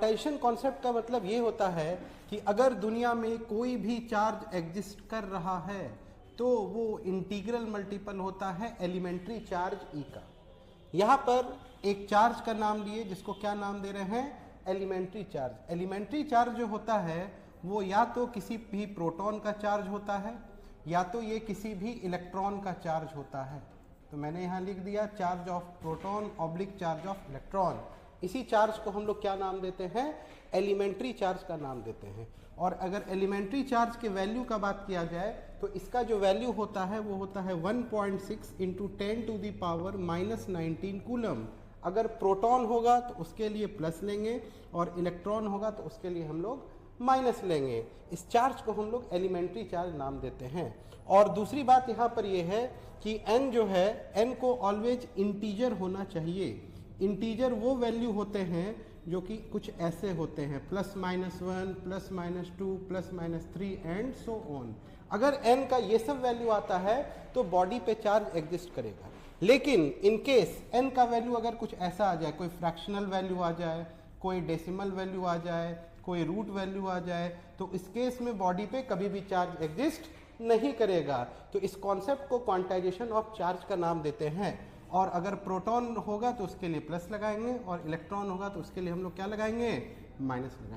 Quantization concept का मतलब ये होता है कि अगर दुनिया में कोई भी चार्ज एग्जिस्ट कर रहा है तो वो इंटीग्रल मल्टीपल होता है एलिमेंट्री चार्ज ई का। यहाँ पर एक चार्ज का नाम लिए जिसको क्या नाम दे रहे हैं, एलिमेंट्री चार्ज। एलिमेंट्री चार्ज जो होता है वो या तो किसी भी प्रोटॉन का चार्ज होता है या तो ये किसी भी इलेक्ट्रॉन का चार्ज होता है। तो मैंने यहाँ लिख दिया charge of proton oblique charge of electron. इसी चार्ज को हम लोग क्या नाम देते हैं, एलिमेंट्री चार्ज का नाम देते हैं। और अगर एलिमेंट्री चार्ज के वैल्यू का बात किया जाए तो इसका जो वैल्यू होता है वो होता है 1.6 इंटू 10⁻⁻19 कूलम। अगर प्रोटॉन होगा तो उसके लिए प्लस लेंगे और इलेक्ट्रॉन होगा तो उसके लिए हम लोग माइनस लेंगे। इस चार्ज को हम लोग एलिमेंट्री चार्ज नाम देते हैं। और दूसरी बात यहाँ पर यह है कि n जो है, n को ऑलवेज इंटीजर होना चाहिए। इंटीजर वो वैल्यू होते हैं जो कि कुछ ऐसे होते हैं +-1, +-2, +-3 एंड सो ऑन। अगर n का ये सब वैल्यू आता है तो बॉडी पे चार्ज एग्जिस्ट करेगा। लेकिन इन केस n का वैल्यू अगर कुछ ऐसा आ जाए, कोई फ्रैक्शनल वैल्यू आ जाए, कोई डेसिमल वैल्यू आ जाए, कोई रूट वैल्यू आ जाए, तो इस केस में बॉडी पे कभी भी चार्ज एग्जिस्ट नहीं करेगा। तो इस कॉन्सेप्ट को क्वांटाइजेशन ऑफ चार्ज का नाम देते हैं। और अगर प्रोटॉन होगा तो उसके लिए प्लस लगाएंगे और इलेक्ट्रॉन होगा तो उसके लिए हम लोग क्या लगाएंगे, माइनस लगाएंगे।